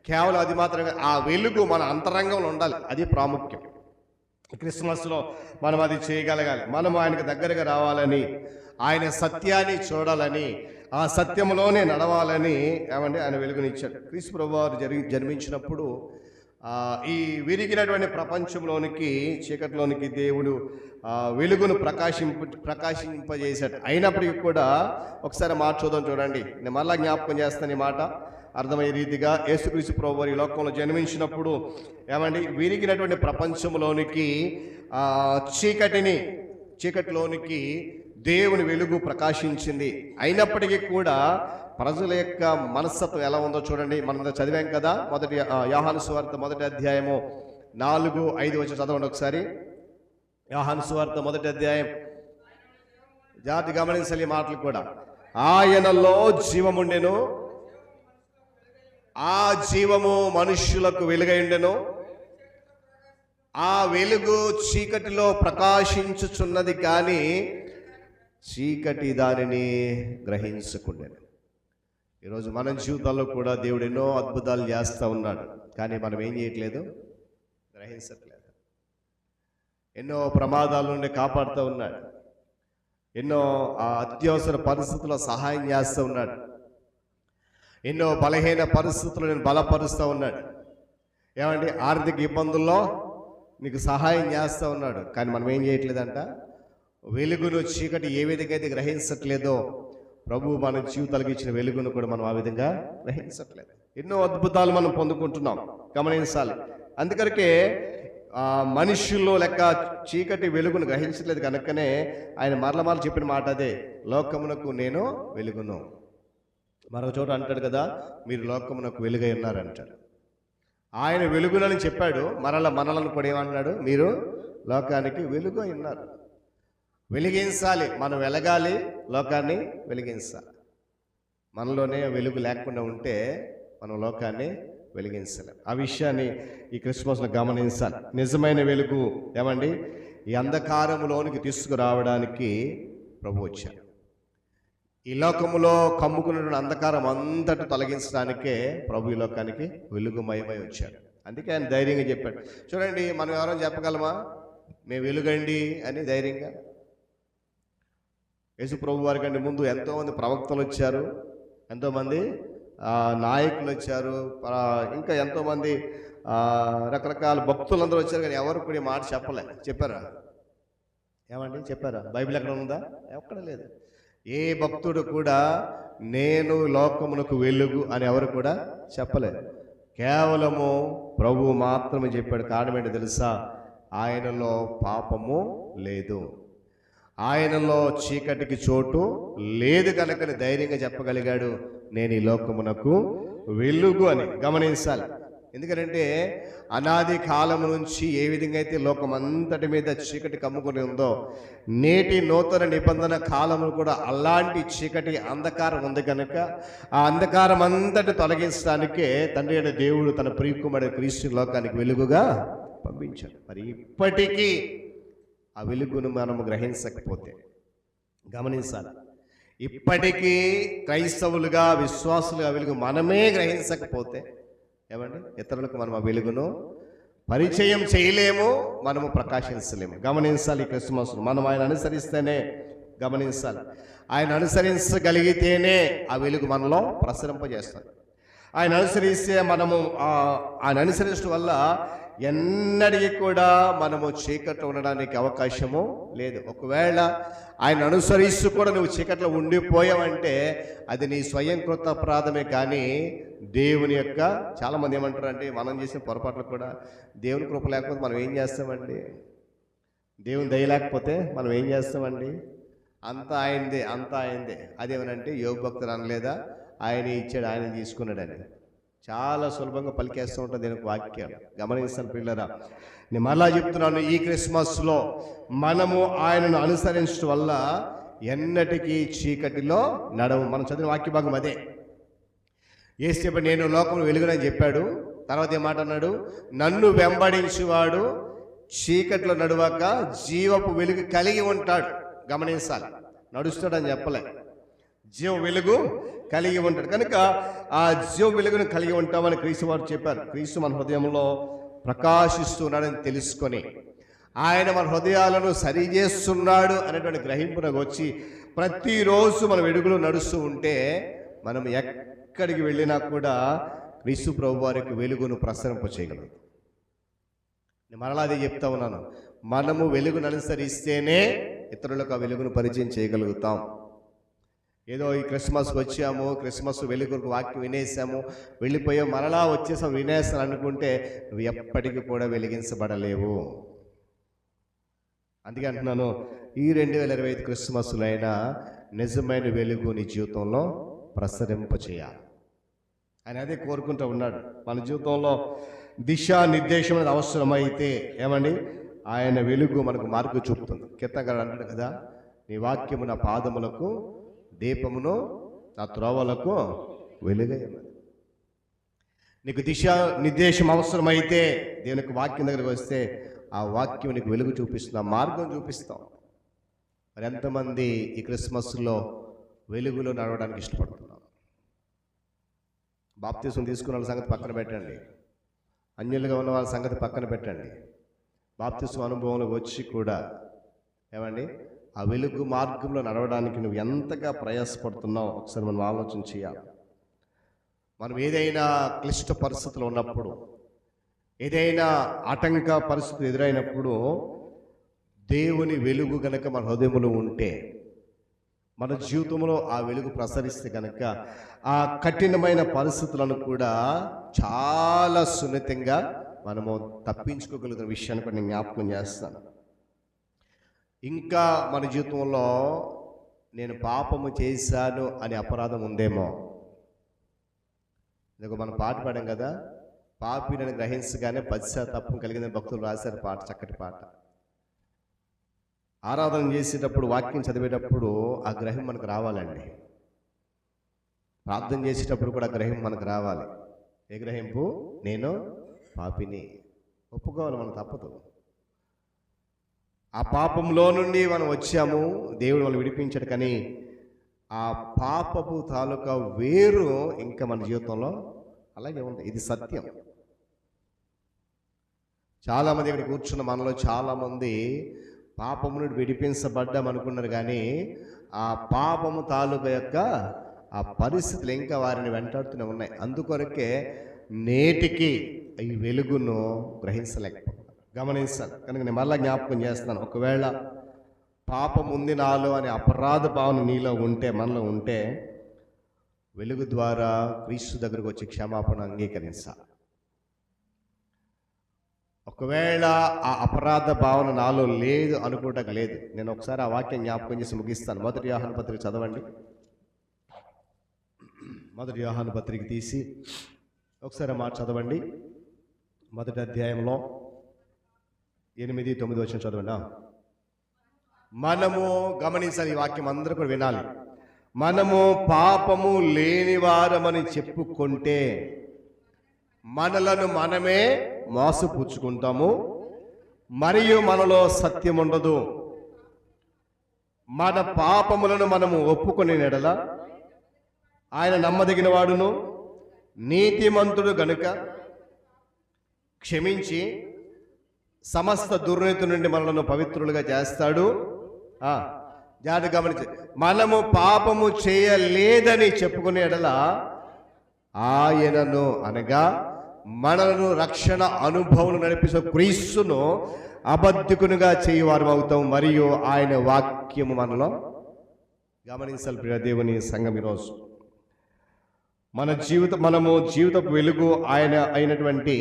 కేవలం అది మాత్రమే, ఆ వెలుగు మన అంతరంగంలో ఉండాలి. అది ప్రాముఖ్యం. క్రిస్మస్లో మనం అది చేయగలగాలి. మనం ఆయనకు దగ్గరగా రావాలని, ఆయన సత్యాన్ని చూడాలని, ఆ సత్యంలోనే నడవాలని ఏమండి ఆయన వెలుగునిచ్చాడు. క్రీస్తు ప్రభువారు జన్మించినప్పుడు ఈ విరిగినటువంటి ప్రపంచంలోనికి, చీకటిలోనికి దేవుడు వెలుగును ప్రకాశింపజేశాడు. అయినప్పటికీ కూడా ఒకసారి మాట చూడండి. నేను మళ్ళా జ్ఞాపకం చేస్తాను. ఈ మాట అర్థమయ్యే రీతిగా, యేసుక్రీస్తు ప్రభువారు ఈ లోకంలో జన్మించినప్పుడు ఏమండి విరిగినటువంటి ప్రపంచంలోనికి, చీకటిలోనికి దేవుని వెలుగు ప్రకాశించింది. అయినప్పటికీ కూడా ప్రజల యొక్క మనస్తత్వం ఎలా ఉందో చూడండి. మనం చదివాం కదా, మొదటి యోహాను సువార్త 1వ అధ్యాయము 4-5 వచ్చి చదవండి ఒకసారి. యోహాను సువార్త 1వ అధ్యాయం, జాతి గమనించాలి ఈ మాటలు కూడా. ఆయనలో జీవముండెను, ఆ జీవము మనుష్యులకు వెలుగైండెను, ఆ వెలుగు చీకటిలో ప్రకాశించుచున్నది, కానీ చీకటి దానిని గ్రహించకుండెను. ఈరోజు మన జీవితాల్లో కూడా దేవుడు ఎన్నో అద్భుతాలు చేస్తూ ఉన్నాడు, కానీ మనం ఏం చేయట్లేదు, గ్రహించట్లేదు. ఎన్నో ప్రమాదాల నుండి కాపాడుతూ ఉన్నాడు. ఎన్నో అత్యవసర పరిస్థితుల్లో సహాయం చేస్తూ ఉన్నాడు. ఎన్నో బలహీన పరిస్థితుల్లో నేను బలపరుస్తూ ఉన్నాడు. ఏమండి, ఆర్థిక ఇబ్బందుల్లో నీకు సహాయం చేస్తూ ఉన్నాడు. కానీ మనం ఏం చేయట్లేదంట, వెలుగును చీకటి ఏ విధంగా అయితే గ్రహించట్లేదో ప్రభు మన జీవితాలకు ఇచ్చిన వెలుగును కూడా మనం ఆ విధంగా గ్రహించట్లేదు. ఎన్నో అద్భుతాలు మనం పొందుకుంటున్నాం, గమనించాలి. అందుకనికే మనుషుల్లో లెక్క చీకటి వెలుగును గ్రహించలేదు కనుకనే ఆయన మరల చెప్పిన మాట అదే, లోకమునకు నేను వెలుగును. మరొక చోట అంటాడు కదా, మీరు లోకమునకు వెలుగై ఉన్నారంటాడు. ఆయన వెలుగునని చెప్పాడు, మనలను కూడా ఏమన్నాడు, మీరు లోకానికి వెలుగు అయి ఉన్నారు. వెలిగించాలి, మనం వెలగాలి, లోకాన్ని వెలిగించాలి. మనలోనే వెలుగు లేకుండా ఉంటే మనం లోకాన్ని వెలిగించలేం. ఆ విషయాన్ని ఈ క్రిస్మస్లో గమనించాలి. నిజమైన వెలుగు ఏమండి, ఈ అంధకారములోనికి తీసుకురావడానికి ప్రభు వచ్చాడు. ఈ లోకములో కమ్ముకున్నటువంటి అంధకారం అంతటి తొలగించడానికే ప్రభు ఈ లోకానికి వెలుగుమయమై వచ్చాడు. అందుకే ఆయన ధైర్యంగా చెప్పాడు. చూడండి, మనం ఎవరైనా చెప్పగలమా మేము వెలుగండి అని ధైర్యంగా? యేసు ప్రభు వారి కంటే ముందు ఎంతోమంది ప్రవక్తలు వచ్చారు, ఎంతోమంది నాయకులు వచ్చారు, ఇంకా ఎంతోమంది రకరకాల భక్తులందరూ వచ్చారు. కానీ ఎవరు కూడా మాట చెప్పారా? ఏమండి చెప్పారా? బైబిల్ ఎక్కడ ఉందా? ఎక్కడ లేదు. ఏ భక్తుడు కూడా నేను లోకమునకు వెలుగు అని ఎవరు కూడా చెప్పలేదు. కేవలము ప్రభువు మాత్రమే చెప్పాడు. కారణం ఏంటో తెలుసా? ఆయనలో పాపము లేదు, ఆయనలో చీకటికి చోటు లేదు కనుకని ధైర్యంగా చెప్పగలిగాడు, నేను ఈ లోకమునకు వెలుగు అని. గమనించాలి. ఎందుకంటే అనాది కాలము నుంచి ఏ విధంగా అయితే లోకం అంతటి మీద చీకటి కమ్ముకొని ఉందో, నేటి నూతన నిబంధన కాలము కూడా అలాంటి చీకటి అంధకారం ఉంది కనుక ఆ అంధకారం అంతటి తొలగించడానికే తండ్రి అయిన దేవుడు తన ప్రియకుమారుడు క్రీస్తు లోకానికి వెలుగుగా పంపించాడు. మరి ఇప్పటికీ ఆ వెలుగును మనము గ్రహించకపోతే, గమనించాలి, ఇప్పటికీ క్రైస్తవులుగా విశ్వాసులుగా వెలుగు మనమే గ్రహించకపోతే ఏమండి, ఇతరులకు మనం ఆ వెలుగును పరిచయం చేయలేము, మనము ప్రకాశించలేము. గమనించాలి. క్రిస్మస్ మనం ఆయన అనుసరిస్తేనే, గమనించాలి, ఆయన అనుసరించగలిగితేనే ఆ వెలుగు మనలో ప్రసరింపజేస్తాడు. ఆయన అనుసరిస్తే మనము ఆయన అనుసరించడం వల్ల ఎన్నడికి కూడా మనము చీకట్లో ఉండడానికి అవకాశము లేదు. ఒకవేళ ఆయన అనుసరిస్తూ కూడా నువ్వు చీకట్లో ఉండిపోయావంటే అది నీ స్వయంకృత అపరాధమే. కానీ దేవుని యొక్క, చాలామంది ఏమంటారంటే మనం చేసిన పొరపాట్లు కూడా దేవుని కృప లేకపోతే మనం ఏం చేస్తామండి, దేవుని దయ లేకపోతే మనం ఏం చేస్తామండి, అంతా ఆయనదే. అదేమనంటే యోగ భక్తులు అనలేదా, ఆయన ఇచ్చాడు, ఆయన తీసుకున్నాడని చాలా సులభంగా పలికేస్తూ ఉంటుంది దీనికి వాక్యాలు. గమనిస్తాను పిల్లరా, నేను మరలా చెప్తున్నాను, ఈ క్రిస్మస్లో మనము ఆయనను అనుసరించడం వల్ల ఎన్నటికీ చీకటిలో నడవు. మనం చదివిన వాక్య భాగం అదే. యేసు చెప్పాడు, నేను లోకంలో వెలుగునని చెప్పాడు. తర్వాత ఏమాట అన్నాడు, నన్ను వెంబడించువాడు చీకట్లో నడువాక జీవపు వెలుగు కలిగి ఉంటాడు. గమనించాలి, నడుస్తాడని చెప్పలే, జీవ వెలుగు కలిగి ఉంటాడు. కనుక ఆ జీవ వెలుగును కలిగి ఉంటామని క్రీస్తు వారు చెప్పారు. క్రీస్తు మన హృదయంలో ప్రకాశిస్తున్నాడని తెలుసుకొని ఆయన మన హృదయాలను సరిచేస్తున్నాడు అనేటువంటి గ్రహింపునకు వచ్చి ప్రతిరోజు మన వెలుగులో నడుస్తూ ఉంటే మనం ఎక్కడికి వెళ్ళినా కూడా క్రీస్తు ప్రభు వారికి వెలుగును ప్రసరింప చేయగలదు. నేను మరలా అదే చెప్తా ఉన్నాను, మనము వెలుగును అనుసరిస్తేనే ఇతరులకు ఆ వెలుగును పరిచయం చేయగలుగుతాం. ఏదో ఈ క్రిస్మస్కి వచ్చాము, క్రిస్మస్ వెలుగుకు వాక్యం వినేసాము, వెళ్ళిపోయాము, మరలా వచ్చేసాం వినేస్తాను అనుకుంటే నువ్వు ఎప్పటికీ కూడా వెలిగించబడలేవు. అందుకే అంటున్నాను, ఈ 2025 క్రిస్మస్లో అయినా నిజమైన వెలుగు నీ జీవితంలో ప్రసరింపచేయాలి. ఆయన అదే కోరుకుంటూ ఉన్నాడు. మన జీవితంలో దిశానిర్దేశం అనేది అవసరమైతే ఏమండి, ఆయన వెలుగు మనకు మార్గం చూపుతుంది. కీర్తనకారుడు అంటాడు కదా, నీ వాక్యము నా పాదములకు దీపమును నా త్రోవలకు వెలుగై ఉన్నది. నీకు దిశా నిర్దేశం అవసరమైతే దేవునికి వాక్యం దగ్గరికి వస్తే ఆ వాక్యం నీకు వెలుగు చూపిస్తుంది, ఆ మార్గం చూపిస్తాం. మరి ఎంతమంది ఈ క్రిస్మస్లో వెలుగులో నడవడానికి ఇష్టపడుతున్నాం? బాప్తిసం తీసుకున్న వాళ్ళ సంగతి పక్కన పెట్టండి, అన్యులుగా ఉన్న వాళ్ళ సంగతి పక్కన పెట్టండి. బాప్తిస్మ అనుభవంలో వచ్చి కూడా ఏమండి ఆ వెలుగు మార్గంలో నడవడానికి నువ్వు ఎంతగా ప్రయాసపడుతున్నావు ఒకసారి మనం ఆలోచన చేయాలి. మనం ఏదైనా క్లిష్ట పరిస్థితులు ఉన్నప్పుడు, ఏదైనా ఆటంక పరిస్థితులు ఎదురైనప్పుడు దేవుని వెలుగు గనక మన హృదయంలో ఉంటే, మన జీవితంలో ఆ వెలుగు ప్రసరిస్తే కనుక ఆ కఠినమైన పరిస్థితులను కూడా చాలా సున్నితంగా మనము తప్పించుకోగలుగుతున్న విషయాన్ని కూడా నేను జ్ఞాపకం చేస్తాను. ఇంకా మన జీవితంలో నేను పాపము చేశాను అనే అపరాధం ఉందేమో. ఇదిగో మనం పాట పాడాం కదా, పాపిని గ్రహించగానే పశ్చాత్తాపం కలిగిందని భక్తులు రాశారు పాట, చక్కటి పాట. ఆరాధన చేసేటప్పుడు, వాక్యం చదివేటప్పుడు ఆ గ్రహం మనకు రావాలండి. ప్రార్థన చేసేటప్పుడు కూడా ఆ గ్రహం మనకు రావాలి. ఏ గ్రహింపు? నేను పాపిని ఒప్పుకోవాలి, మనం తప్పదు. ఆ పాపంలో నుండి మనం వచ్చాము, దేవుడు మనం విడిపించాడు. కానీ ఆ పాపపు తాలూకా వేరు ఇంకా మన జీవితంలో అలాగే ఉంది. ఇది సత్యం. చాలామంది ఇక్కడ కూర్చున్న మనలో చాలామంది పాపము నుండి విడిపించబడ్డాం అనుకున్నారు, కానీ ఆ పాపము తాలూకా యొక్క ఆ పరిస్థితులు ఇంకా వారిని వెంటాడుతూనే ఉన్నాయి. అందుకొరకే నేటికి ఈ వెలుగును గ్రహించలేకపోతున్నారు, గమనించాలి. కనుక నేను మళ్ళా జ్ఞాపకం చేస్తున్నాను, ఒకవేళ పాపం ఉంది నాలో అనే అపరాధ భావన నీలో ఉంటే, మనలో ఉంటే, వెలుగు ద్వారా క్రీస్తు దగ్గరకు వచ్చి క్షమాపణ అంగీకరించాలి. ఒకవేళ ఆ అపరాధ భావన నాలో లేదు అనుకోవటం లేదు, నేను ఒకసారి ఆ వాక్యం జ్ఞాపకం చేసి ముగిస్తాను. 1 యోహాను పత్రిక చదవండి. 1 యోహాను పత్రిక తీసి ఒకసారి మాట చదవండి. 1వ అధ్యాయంలో 8, 9 వచనం చదవండి. మనము గమనించాలి, ఈ వాక్యం అందరూ కూడా వినాలి. మనము పాపము లేనివారమని చెప్పుకుంటే మనలను మనమే మోసపుచ్చుకుంటాము, మరియు మనలో సత్యం ఉండదు. మన పాపములను మనము ఒప్పుకొని నెడల ఆయన నమ్మదగిన వాడును నీతిమంతుడు గనుక క్షమించి సమస్త దుర్నీతి నుండి మనలను పవిత్రులుగా చేస్తాడు. జాగ్రత్త గమనించి, మనము పాపము చేయలేదని చెప్పుకునే ఎడల ఆయనను అనగా మనలను రక్షణ అనుభవం నడిపిస్తూ క్రీస్తును అబద్ధికునిగా చేయవారు అవుతాం, మరియు ఆయన వాక్యము మనలో గమనించాలి. ప్రియ దేవుని సంఘం, ఈరోజు మనము జీవితపు వెలుగు ఆయన అయినటువంటి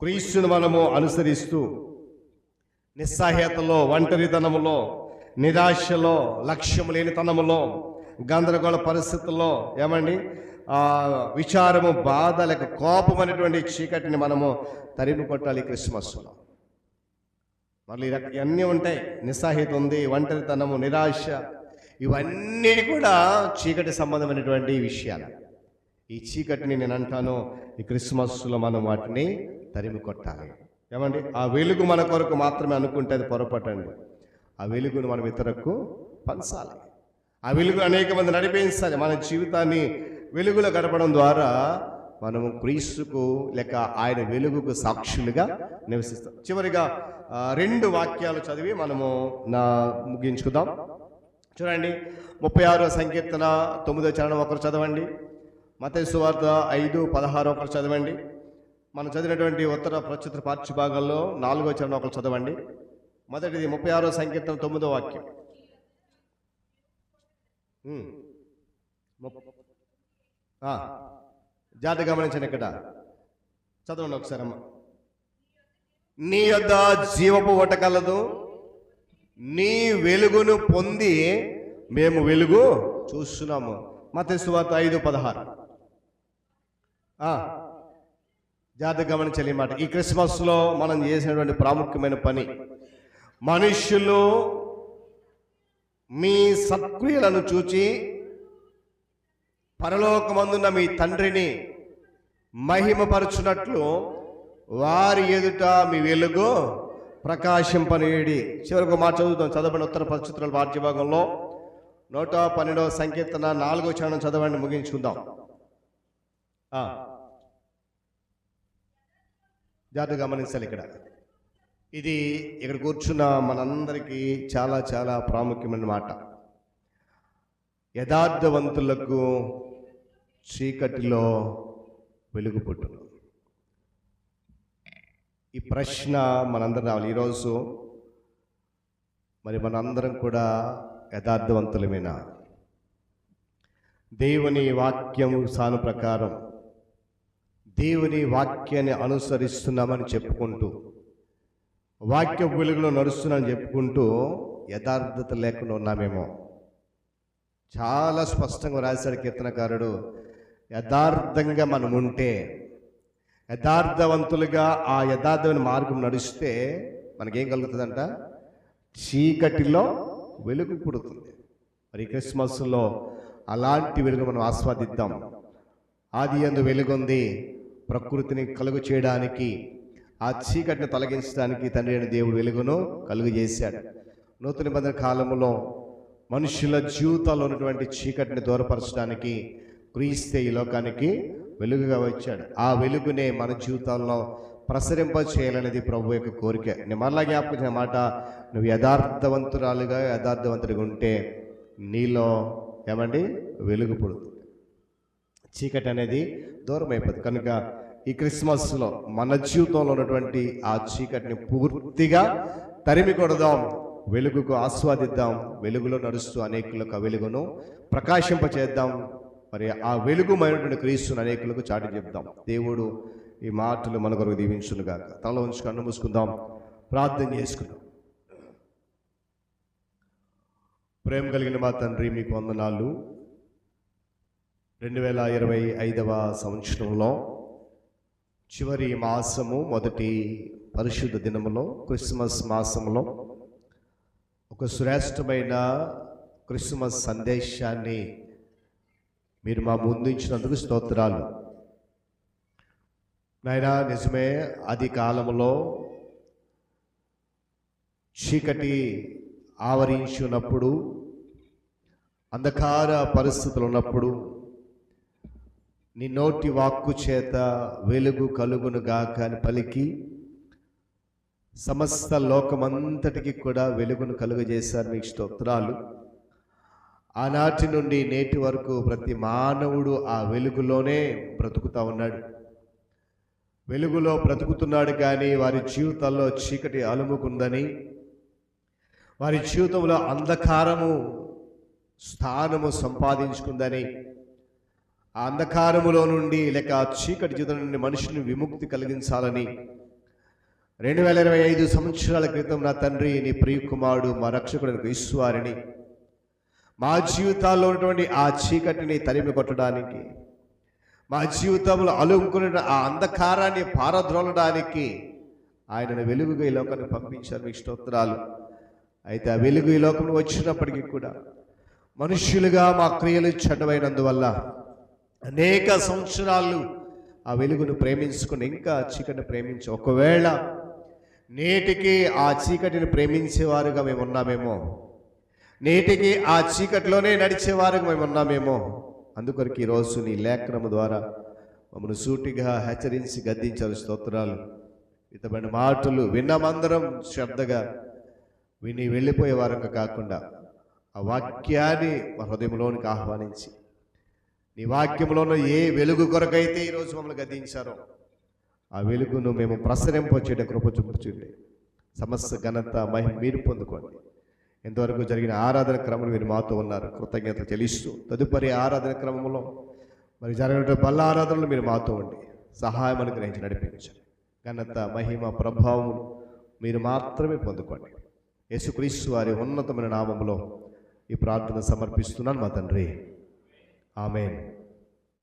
క్రీస్తును మనము అనుసరిస్తూ నిస్సహాయతలో, ఒంటరితనములో, నిరాశలో, లక్ష్యం లేనితనములో, గందరగోళ పరిస్థితుల్లో, ఏమండి విచారము, బాధ లేక కోపం అనేటువంటి చీకటిని మనము తరిమి కొట్టాలి. క్రిస్మస్లో మళ్ళీ ఇవన్నీ ఉంటాయి. నిస్సహాయత ఉంది, ఒంటరితనము, నిరాశ, ఇవన్నీ కూడా చీకటి సంబంధమైనటువంటి విషయాలు. ఈ చీకటిని నేను అంటాను, ఈ క్రిస్మస్లో మనం వాటిని తరిమి కొట్టాలి. ఏమండి ఆ వెలుగు మన కొరకు మాత్రమే అనుకుంటే అది పొరపాటండి. ఆ వెలుగును మనం ఇతరులకు పంచాలి. ఆ వెలుగు అనేక మంది నడిపించాలి. మన జీవితాన్ని వెలుగులో గడపడం ద్వారా మనము క్రీస్తుకు లేక ఆయన వెలుగుకు సాక్షులుగా నివసిస్తాం. చివరిగా 2 వాక్యాలు చదివి మనము ముగించుకుందాం. చూడండి, 36వ సంకీర్తన 9వ చరణం ఒకరు చదవండి. మత్తయి సువార్త 5:16 ఒకరు చదవండి. మనం చదివినటువంటి ఉత్తర ప్రచుత్ర పాఠ్య భాగాల్లో 4వ చరణం ఒకరు చదవండి. మొదటిది 36వ సంకీర్తన 9వ వాక్యం. జాగ్రత్త గమనించండి, ఇక్కడ చదవండి ఒకసారి అమ్మ. నీ యొద్ద జీవపు ఊట కలదు, నీ వెలుగును పొంది మేము వెలుగు చూస్తున్నాము. మత్తయి సువార్త 5:16. జాగ్రత్త గమనించాలి ఈ మాట. ఈ క్రిస్మస్లో మనం చేసినటువంటి ప్రాముఖ్యమైన పని, మనుష్యులు మీ సత్క్రియలను చూచి పరలోకమందున్న మీ తండ్రిని మహిమపరచునట్లు వారి ఎదుట మీ వెలుగు ప్రకాశింపనీయుడి. చివరికి మాట చదువుతాం, చదవండి. ఉత్తర ప్రచుత్రాల పాఠ్యభాగంలో 112వ సంకీర్తన 4వ చరణం చదవండి, ముగించుకుందాం. జాగ్రత్త గమనించాలి ఇక్కడ. ఇది ఇక్కడ కూర్చున్న మనందరికీ చాలా చాలా ప్రాముఖ్యమైన మాట. యథార్థవంతులకు చీకటిలో వెలుగు పుట్టును. ఈ ప్రశ్న మనందరం రావాలి. ఈరోజు మరి మనందరం కూడా యథార్థవంతులమేనా? దేవుని వాక్యం సాను ప్రకారం దేవుని వాక్యాన్ని అనుసరిస్తున్నామని చెప్పుకుంటూ, వాక్య వెలుగులో నడుస్తున్నామని చెప్పుకుంటూ యథార్థత లేకుండా ఉన్నామేమో. చాలా స్పష్టంగా రాశాడు కీర్తనకారుడు, యథార్థంగా మనం ఉంటే, యథార్థవంతులుగా ఆ యథార్థమైన మార్గం నడిస్తే మనకేం కలుగుతుందంట? చీకటిలో వెలుగు పుడుతుంది. మరి క్రిస్మస్లో అలాంటి వెలుగు మనం ఆస్వాదిద్దాం. ఆది యందు వెలుగుంది, ప్రకృతిని కలుగు చేయడానికి, ఆ చీకటిని తొలగించడానికి తండ్రి అయిన దేవుడు వెలుగును కలుగు చేశాడు. నూతన నిబంధన కాలంలో మనుషుల జీవితాల్లో ఉన్నటువంటి చీకటిని దూరపరచడానికి క్రీస్తు ఈ లోకానికి వెలుగుగా వచ్చాడు. ఆ వెలుగునే మన జీవితాల్లో ప్రసరింప చేయాలనేది ప్రభు యొక్క కోరిక. నేను మరలా జ్ఞాపకం మాట, నువ్వు యథార్థవంతురాలుగా యథార్థవంతుడిగా ఉంటే నీలో ఏమండి వెలుగు పుడుతుంది, చీకటి అనేది దూరం అయిపోతుంది. కనుక ఈ క్రిస్మస్లో మన జీవితంలో ఉన్నటువంటి ఆ చీకటిని పూర్తిగా తరిమి కొడదాం, వెలుగుకు ఆస్వాదిద్దాం, వెలుగులో నడుస్తూ అనేకులకు ఆ వెలుగును ప్రకాశింపచేద్దాం. మరి ఆ వెలుగుమైనటువంటి క్రీస్తుని అనేకులకు చాటి చెప్దాం. దేవుడు ఈ మాటలు మన కొరకు దీవించునుగాక. తల ఉంచి కన్ను మూసుకుందాం, ప్రార్థన చేసుకుందాం. ప్రేమ కలిగిన మా తండ్రి, మీకు వందనాలు. 2025వ సంవత్సరంలో చివరి మాసము, మొదటి పరిశుద్ధ దినములో, క్రిస్మస్ మాసంలో ఒక శ్రేష్టమైన క్రిస్మస్ సందేశాన్ని మీరు మా ముందుంచినందుకు స్తోత్రాలు నాయనా. నిజమే, ఆది కాలంలో చీకటి ఆవరించి ఉన్నప్పుడు, అంధకార పరిస్థితులు ఉన్నప్పుడు నీ నోటి వాక్కు చేత వెలుగు కలుగును గాక అని పలికి సమస్త లోకమంతటికి కూడా వెలుగును కలుగజేశారు. మీకు స్తోత్రాలు. ఆనాటి నుండి నేటి వరకు ప్రతి మానవుడు ఆ వెలుగులోనే బ్రతుకుతూ ఉన్నాడు, వెలుగులో బ్రతుకుతున్నాడు. కానీ వారి జీవితాల్లో చీకటి అలుముకుందని, వారి జీవితంలో అంధకారము స్థానము సంపాదించుకుందని, ఆ అంధకారములో నుండి లేక ఆ చీకటి జీవితం నుండి మనిషిని విముక్తి కలిగించాలని 2025 సంవత్సరాల క్రితం నా తండ్రి, నీ ప్రియకుమారుడు, మా రక్షకుడు ఈశ్వరుని మా జీవితాల్లో ఉన్నటువంటి ఆ చీకటిని తరిమి కొట్టడానికి, మా జీవితంలో అలుముకున్న ఆ అంధకారాన్ని పారద్రోలడానికి ఆయనను వెలుగుగా ఈ లోకాన్ని పంపించారు. మీకు స్తోత్రాలు. అయితే ఆ వెలుగు ఈ లోకంలో వచ్చినప్పటికీ కూడా మనుష్యులుగా మా క్రియలు చెడ్డమైనందువల్ల అనేక సంవత్సరాలు ఆ వెలుగును ప్రేమించుకుని ఇంకా చీకటిని ప్రేమించి, ఒకవేళ నేటికి ఆ చీకటిని ప్రేమించేవారుగా మేము ఉన్నామేమో, నేటికి ఆ చీకటిలోనే నడిచేవారుగా మేము ఉన్నామేమో. అందుకొరకు ఈరోజు నీ లేఖనము ద్వారా మమ్మల్ని సూటిగా హెచ్చరించి గద్దించారు. స్తోత్రాలు. ఇతమైన మాటలు విన్నమందరం శ్రద్ధగా విని వెళ్ళిపోయే వారంగా కాకుండా ఆ వాక్యాన్ని మా హృదయంలోనికి ఆహ్వానించి, నీ వాక్యంలోనూ ఏ వెలుగు కొరకైతే ఈరోజు మమ్మల్ని గద్దించారో ఆ వెలుగును మేము ప్రసరింపచేయడం కృప చూపుచుండే. సమస్త ఘనత మహిమ మీరు పొందుకోండి. ఇంతవరకు జరిగిన ఆరాధన క్రమంలో మీరు మాతో ఉన్నారు, కృతజ్ఞతలు చెల్లిస్తూ తదుపరి ఆరాధన క్రమంలో మరి జరిగిన బల్ల ఆరాధనలు మీరు మాతో ఉండి సహాయం అనుగ్రహించి నడిపించండి. ఘనత మహిమ ప్రభావం మీరు మాత్రమే పొందుకోండి. యేసుక్రీస్తు వారి ఉన్నతమైన నామములో ఈ ప్రార్థన సమర్పిస్తున్నాను మా తండ్రి. ఆమేన్.